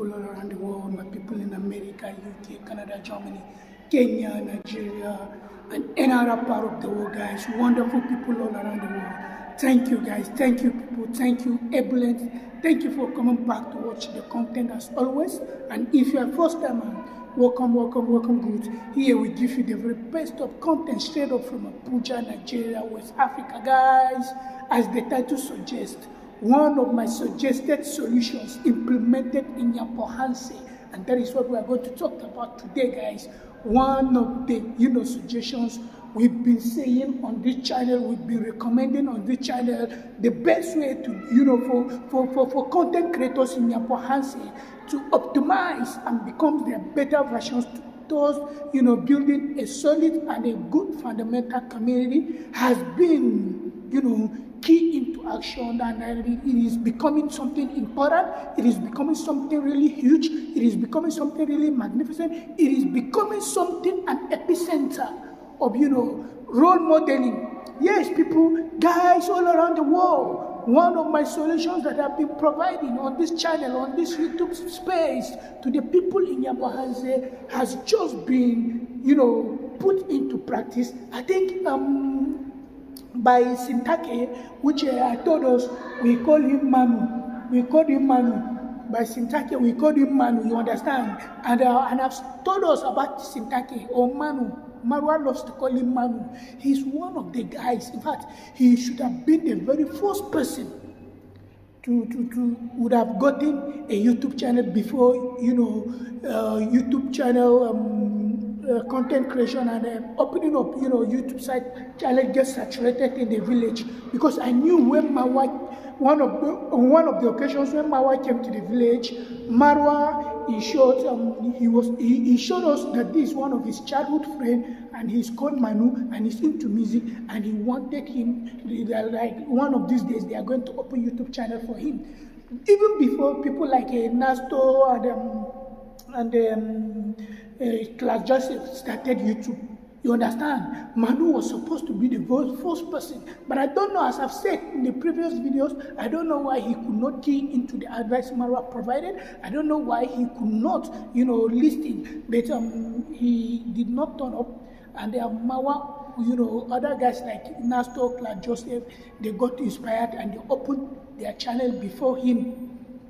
people all around the world, my people in America, UK, Canada, Germany, Kenya, Nigeria, and any other part of the world, guys. Wonderful people all around the world. Thank you, guys. Thank you, people. Thank you, Ebulent. Thank you for coming back to watch the content as always. And if you are first time, welcome, good. Here we give you the very best of content straight up from Abuja, Nigeria, West Africa, guys. As the title suggests, one of my suggested solutions implemented in Nyabohanse, and that is what we are going to talk about today, guys. One of the suggestions we've been saying on this channel, we've been recommending on this channel, the best way to for content creators in Nyabohanse to optimize and become their better versions towards building a solid and a good fundamental community has been key into action, and it is becoming something important. It is becoming something really huge. It is becoming something really magnificent. It is becoming something an epicenter of role modeling. Yes, people, guys all around the world. One of my solutions that I've been providing on this channel, on this YouTube space, to the people in Nyabohanse has just been, put into practice. I think by Sintake, which I told us, we call him Manu. We call him Manu. By Sintake, we call him Manu, you understand? And have told us about Sintake or Manu. Marwa loves to call him Manu. He's one of the guys. In fact, he should have been the very first person to would have gotten a YouTube channel before, YouTube channel content creation and opening up, YouTube site channel gets saturated in the village. Because I knew when one of the occasions when Marwa came to the village, Marwa, he showed us that this is one of his childhood friends, and he's called Manu, and he's into music, and he wanted him, like one of these days they are going to open YouTube channel for him. Even before people like Nasto and Class Joseph started YouTube. You understand? Manu was supposed to be the first person. But I don't know, as I've said in the previous videos, I don't know why he could not key into the advice Marwa provided. I don't know why he could not, listen. But he did not turn up. And Marwa, other guys like Nasto, Class Joseph, they got inspired and they opened their channel before him.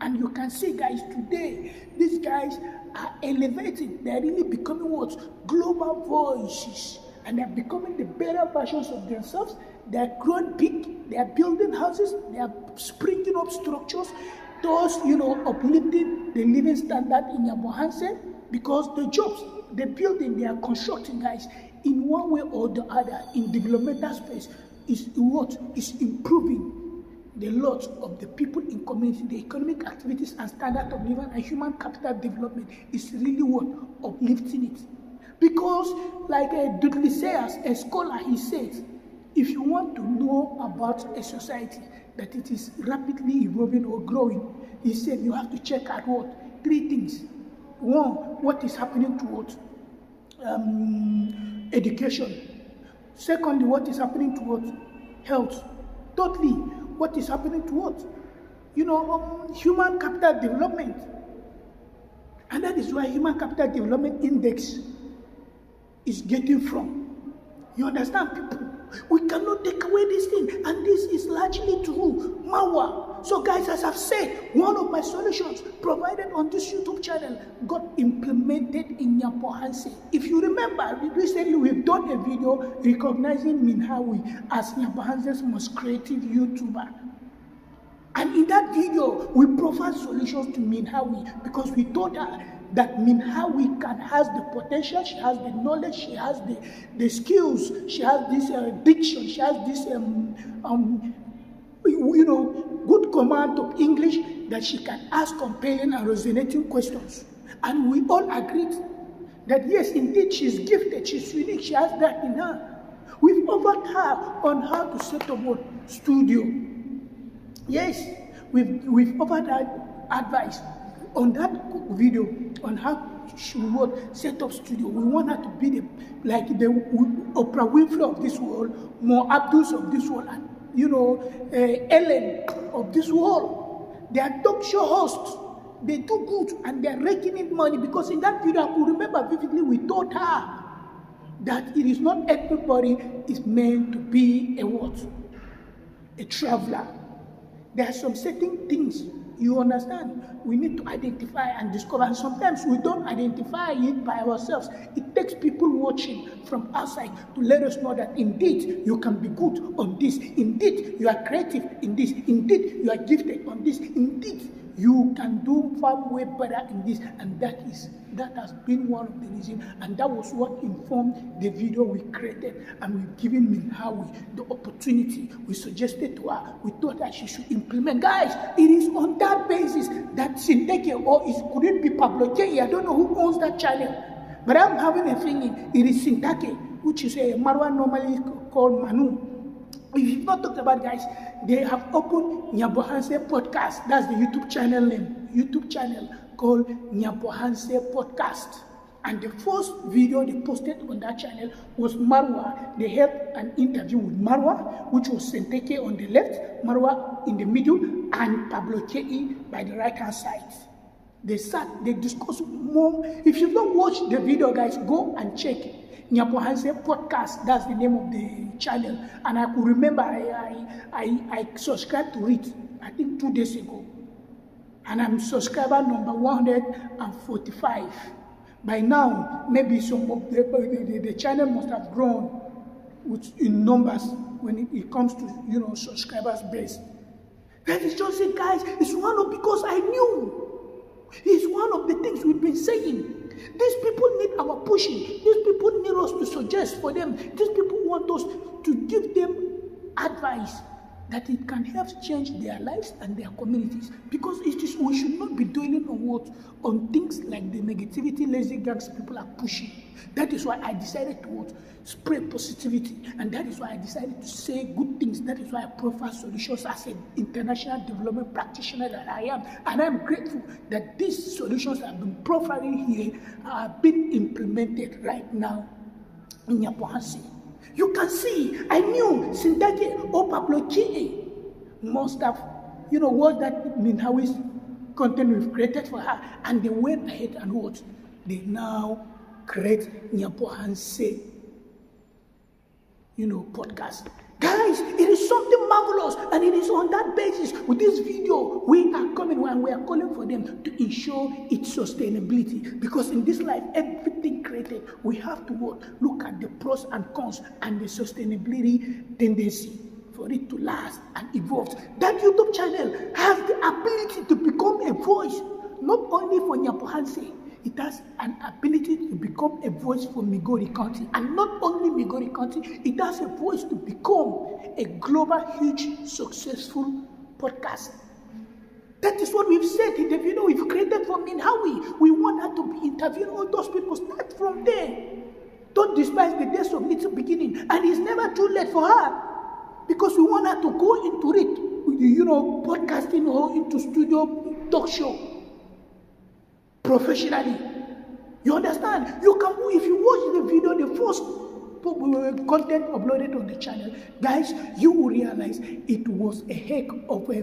And you can see, guys, today, these guys are elevating. They're really becoming what? Global voices. And they're becoming the better versions of themselves. They're growing big. They're building houses. They're springing up structures. Thus, uplifting the living standard in Nyabohanse. Because the jobs, the building, they are constructing, guys, in one way or the other, in developmental space, is what? Is improving the lot of the people in community, the economic activities and standard of living and human capital development is really what? Uplifting it. Because, like Dudley Sayers, a scholar, he says, if you want to know about a society that it is rapidly evolving or growing, he said you have to check out what? 3 things. 1, what is happening to what? Education. Secondly, what is happening to what? Health. Thirdly, what is happening to what? Human capital development. And that is why Human Capital Development Index is getting from. You understand, people? We cannot take away this thing. And this is largely true. Marwa. So, guys, as I've said, one of my solutions provided on this YouTube channel got implemented in Nyabohanse. If you remember, recently we've done a video recognizing Minhawi as Nyabohanse's most creative YouTuber. And in that video, we provide solutions to Minhawi because we told her that Minhawi has the potential, she has the knowledge, she has the skills, she has this diction, she has this good command of English that she can ask compelling and resonating questions. And we all agreed that yes, indeed, she's gifted, she's unique, she has that in her. We've offered her on how to set up what? Studio. Yes, we've offered her advice on that video on how she would set up studio. We want her to be the Oprah Winfrey of this world, more Abdus of this world, and Ellen of this world. They are talk show hosts. They do good and they're raking in money, because in that video I could remember vividly we told her that it is not everybody is meant to be a what? A traveler. There are some certain things, you understand, we need to identify and discover. And sometimes we don't identify it by ourselves. It takes people watching from outside to let us know that indeed you can be good on this. Indeed you are creative in this. Indeed you are gifted on this. Indeed you can do far way better in this. And that has been one of the reasons, and that was what informed the video we created. And we've given Minhawi the opportunity. We suggested to her, we thought that she should implement. Guys, it is on that basis that Sinteke, or could it be Pablo J? I don't know who owns that channel, but I'm having a feeling it is Sintake, which is a Marwa normally called Manu. If you've not talked about, guys, they have opened Nyabohanse Podcast. That's the YouTube channel name. YouTube channel called Nyabohanse Podcast. And the first video they posted on that channel was Marwa. They held an interview with Marwa, which was Senteke on the left, Marwa in the middle, and Pablo Kei by the right hand side. They discussed more. If you've not watched the video, guys, go and check Nyabohanse Podcast. That's the name of the channel. And I could remember I subscribed to it, I think 2 days ago. And I'm subscriber number 145. By now, maybe some of the channel must have grown in numbers when it comes to subscribers base. That is just it, guys. It's because I knew. It's one of the things we've been saying. These people need our pushing. These people need us to suggest for them. These people want us to give them advice that it can help change their lives and their communities. Because we should not be dwelling on things like the negativity lazy gangs people are pushing. That is why I decided to spread positivity, and that is why I decided to say good things. That is why I profile solutions as an international development practitioner that I am. And I'm grateful that these solutions that I've been profiling here are being implemented right now in Nyabohanse. You can see, I knew Sindake or Pablo Chie must have, what that Minhawi's content we've created for her. And they went ahead and what? They now create Nyabohanse, podcast. Guys, it is something marvelous, and it is on that basis, with this video, we are coming and we are calling for them to ensure its sustainability. Because in this life, everything created, we have to look at the pros and cons and the sustainability tendency for it to last and evolve. That YouTube channel has the ability to become a voice, not only for Nyabohanse. It has an ability to become a voice for Migori County. And not only Migori County, it has a voice to become a global, huge, successful podcast. That is what we've said in the video we've created for Minhawi. We want her to be interviewing all those people. Start from there. Don't despise the days of little beginning. And it's never too late for her. Because we want her to go into it, podcasting or into studio talk show. Professionally. You understand? You can, if you watch the video, the first content uploaded on the channel, guys, you will realize it was a heck of a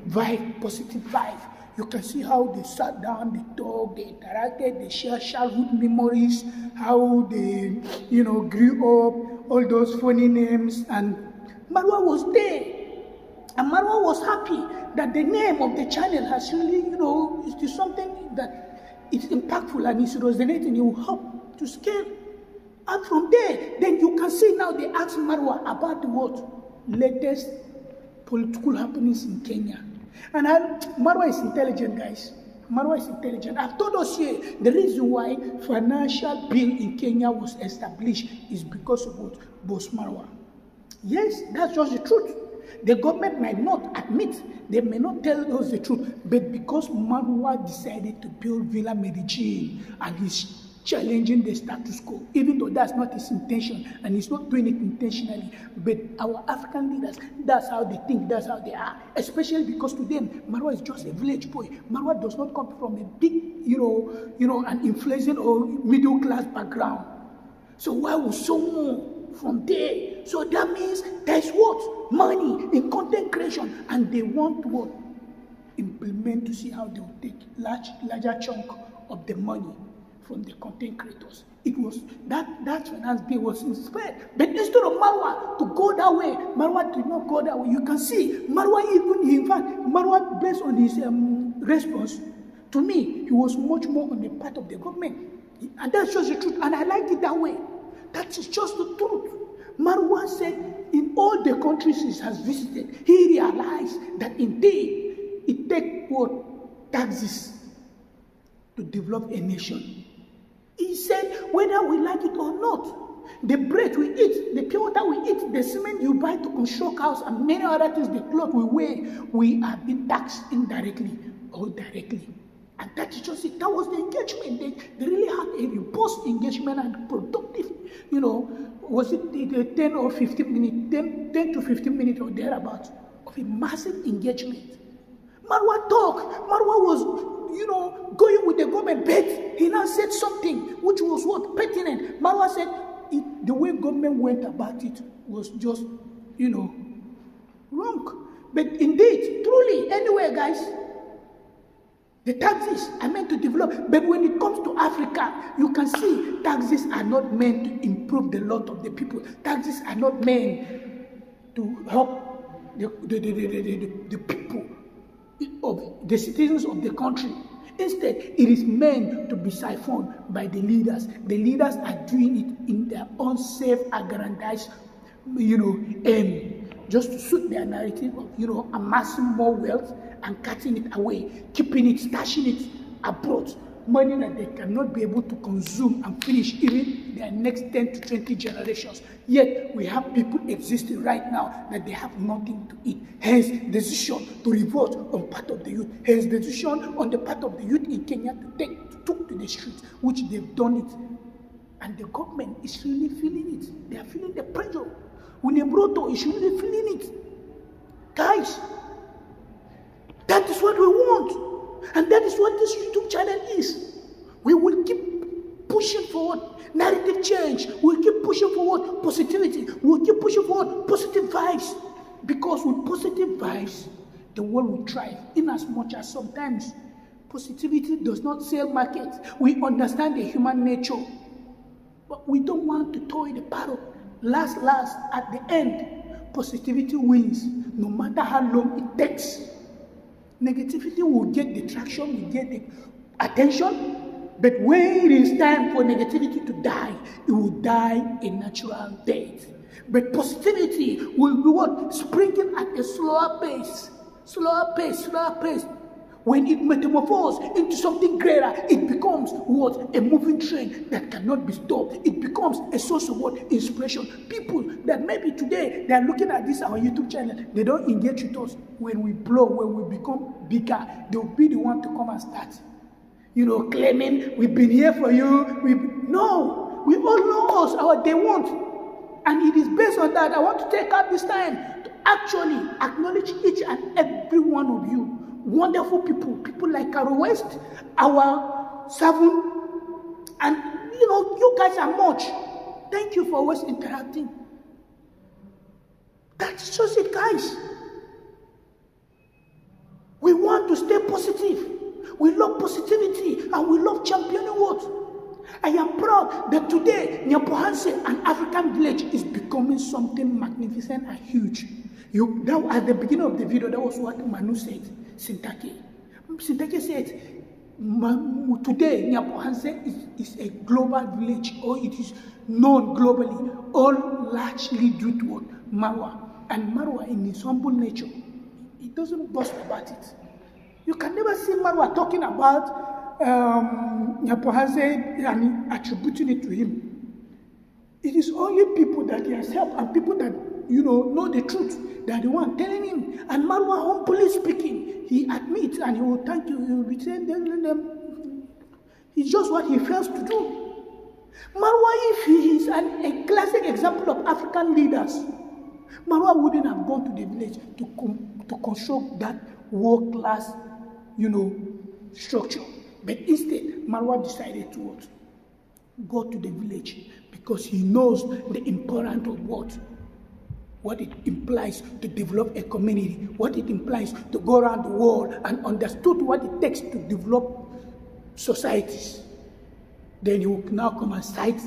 vibe, positive vibe. You can see how they sat down, they talked, they interacted, they shared childhood memories, how they grew up, all those funny names, and Marwa was there. And Marwa was happy that the name of the channel has really, is something that is impactful and is resonating. It will help to scale. And from there, then you can see now they ask Marwa about the latest political happenings in Kenya. And Marwa is intelligent, guys. Marwa is intelligent. I've told us here, the reason why financial bill in Kenya was established is because of Boss Marwa. Yes, that's just the truth. The government might not admit, they may not tell us the truth, but because Marwa decided to build Villa Medellin and he's challenging the status quo, even though that's not his intention and he's not doing it intentionally, but our African leaders, that's how they think, that's how they are, especially because to them, Marwa is just a village boy. Marwa does not come from a big, an inflation or middle class background. So why would someone from there? So that means there's what? Money in content creation, and they want what? implement to see how they will take larger chunk of the money from the content creators. It was that finance bill was inspired. But instead of Marwa to go that way, Marwa did not go that way. You can see Marwa Marwa, based on his response, to me, he was much more on the part of the government. And that's just the truth. And I like it that way. That is just the truth. Marwa said in all the countries he has visited, he realized that indeed it takes what? Taxes to develop a nation. He said, whether we like it or not, the bread we eat, the pure water we eat, the cement you buy to construct house, and many other things, the clothes we wear, we are being taxed indirectly or directly. And that is just it. That was the engagement. They really had a robust engagement and productive, was it the 10 or 15 minutes, 10 to 15 minutes or thereabouts of a massive engagement. Marwa talked. Marwa was going with the government, but he now said something which was what? Pertinent. Marwa said the way government went about it was just, wrong. But indeed, truly, anyway, guys, the taxes are meant to develop. But when it comes to Africa, you can see taxes are not meant to improve the lot of the people. Taxes are not meant to help the people, of the citizens of the country. Instead, it is meant to be siphoned by the leaders. The leaders are doing it in their own self-aggrandized, aim, just to suit their narrative of, amassing more wealth and cutting it away, keeping it, stashing it abroad, money that they cannot be able to consume and finish even their next 10 to 20 generations. Yet, we have people existing right now that they have nothing to eat. Hence, decision to revolt on part of the youth. Hence, decision on the part of the youth in Kenya to took to the streets, which they've done it. And the government is really feeling it. They are feeling the pressure. William Ruto is really feeling it. Guys, that is what we want. And that is what this YouTube channel is. We will keep pushing forward narrative change. We'll keep pushing forward positivity. We'll keep pushing forward positive vibes. Because with positive vibes, the world will thrive. In as much as sometimes positivity does not sell markets. We understand the human nature. But we don't want to toy the battle. Last, at the end, positivity wins. No matter how long it takes. Negativity will get the traction, will get the attention, but when it is time for negativity to die, it will die a natural death. But positivity will be what? Springing at a slower pace. When it metamorphoses into something greater, it becomes what? A moving train that cannot be stopped. It becomes a source of what? Inspiration. People that maybe today they are looking at this our YouTube channel, they don't engage with us. When we blow, when we become bigger, they'll be the one to come and start, claiming we've been here for you. No, we all know us, our day one. And it is based on that I want to take out this time to actually acknowledge each and every one of you. Wonderful people like Carol West, our Seven, and you guys are much. Thank you for always interacting. That's just it, guys. We want to stay positive. We love positivity and we love championing what? I am proud that today Nyabohanse, an African village, is becoming something magnificent and huge. That at the beginning of the video, that was what Manu said. Sintake said, today Nyabohanse is a global village, or it is known globally, all largely due to what? Marwa. And Marwa, in his humble nature, he doesn't boast about it. You can never see Marwa talking about Nyabohanse and attributing it to him. It is only people that he has helped and people that know the truth. They are the one telling him. And Marwa, humbly speaking, he admits and he will thank you. He will return them. It's just what he fails to do. Marwa, if he is a classic example of African leaders, Marwa wouldn't have gone to the village to construct that world-class, structure. But instead, Marwa decided to what? Go to the village because he knows the importance of what what it implies to develop a community, what it implies to go around the world and understood what it takes to develop societies. Then he will now come and cite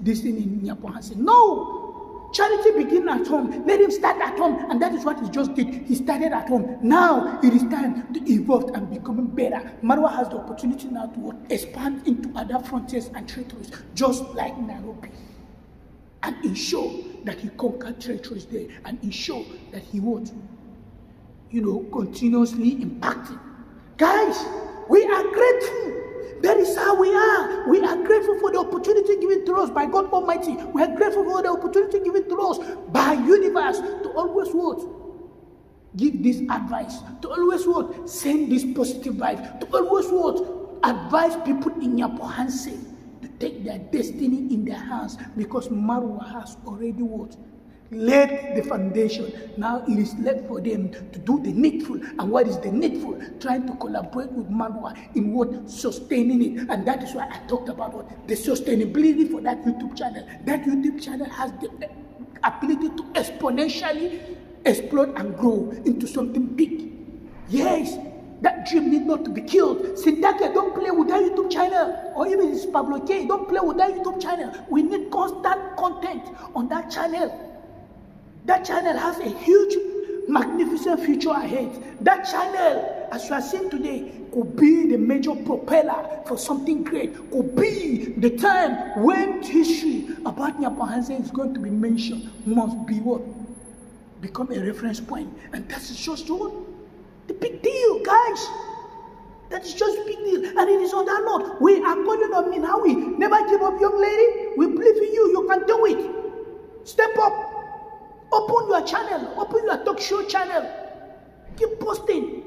this thing in Nyabohanse. No! Charity begins at home. Let him start at home. And that is what he just did. He started at home. Now it is time to evolve and becoming better. Marwa has the opportunity now to expand into other frontiers and territories, just like Nairobi. And ensure that he conquered territories there. And ensure that he would, continuously impacting. Guys, we are grateful. That is how we are. We are grateful for the opportunity given to us by God Almighty. We are grateful for the opportunity given to us by universe to always what? Give this advice. To always what? Send this positive vibe. To always what? Advise people in Nyabohanse to take their destiny in their hands, because Marwa has already what? Laid the foundation. Now it is left for them to do the needful. And what is the needful? Trying to collaborate with Marwa in what? Sustaining it. And that is why I talked about what? The sustainability for that YouTube channel. That YouTube channel has the ability to exponentially explode and grow into something big. Yes, that dream need not to be killed. Sindake, don't play with that YouTube channel. Or even it's Pablo K, don't play with that YouTube channel. We need constant content on that channel. That channel has a huge, magnificent future ahead. That channel, as you are seeing today, could be the major propeller for something great. Could be the time when history about Nyabohanse is going to be mentioned. Must be what? Become a reference point. And that is just what? The big deal, guys. That is just a big deal. And it is on that note. We are calling on Minawi. Never give up, young lady. We believe in you. You can do it. Step up. Open your channel. Open your talk show channel. Keep posting.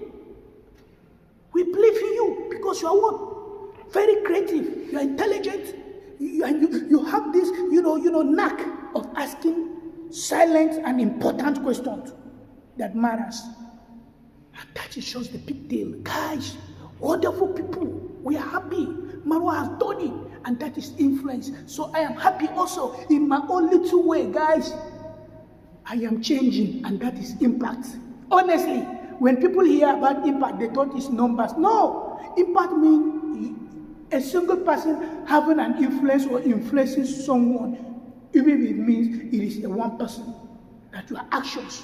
We believe in you because you are what? Very creative. You are intelligent. You have this, knack of asking silent and important questions that matters. And that is just the big deal. Guys, wonderful people. We are happy. Marwa has done it. And that is influence. So I am happy also in my own little way, guys. I am changing, and that is impact. Honestly, when people hear about impact, they thought it's numbers. No, impact means a single person having an influence or influencing someone, even if it means it is a one person, that your actions,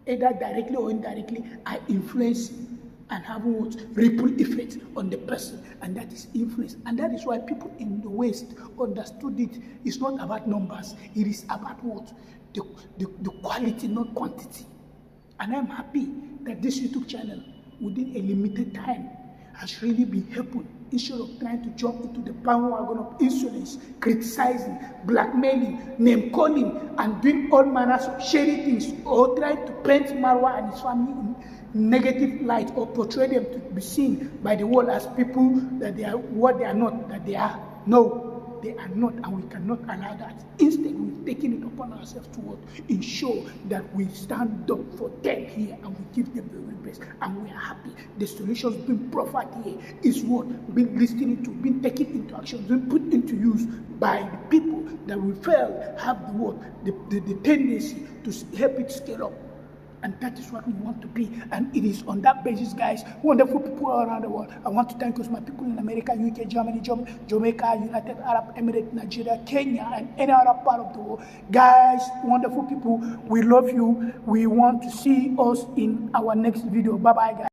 either directly or indirectly, are influencing and having what? Ripple effect on the person, and that is influence. And that is why people in the West understood it. It's not about numbers, it is about what? The quality, not quantity. And I'm happy that this YouTube channel, within a limited time, has really been helpful. Instead of trying to jump into the bandwagon of insolence, criticizing, blackmailing, name calling, and doing all manners of shady things, or trying to paint Marwa and his family in negative light, or portray them to be seen by the world as people that they are what they are not, that they are. No. They are not, and we cannot allow that. Instead, we've taken it upon ourselves to what? Ensure that we stand up for them here and we give them the very best. And we are happy. The solutions being proffered here is what? Being listened to, being taken into action, being put into use by the people that we feel have the what? The tendency to help it scale up. And that is what we want to be. And it is on that basis, guys, wonderful people all around the world. I want to thank my people in America, UK, Germany, Jamaica, United Arab Emirates, Nigeria, Kenya, and any other part of the world. Guys, wonderful people, we love you. We want to see us in our next video. Bye-bye, guys.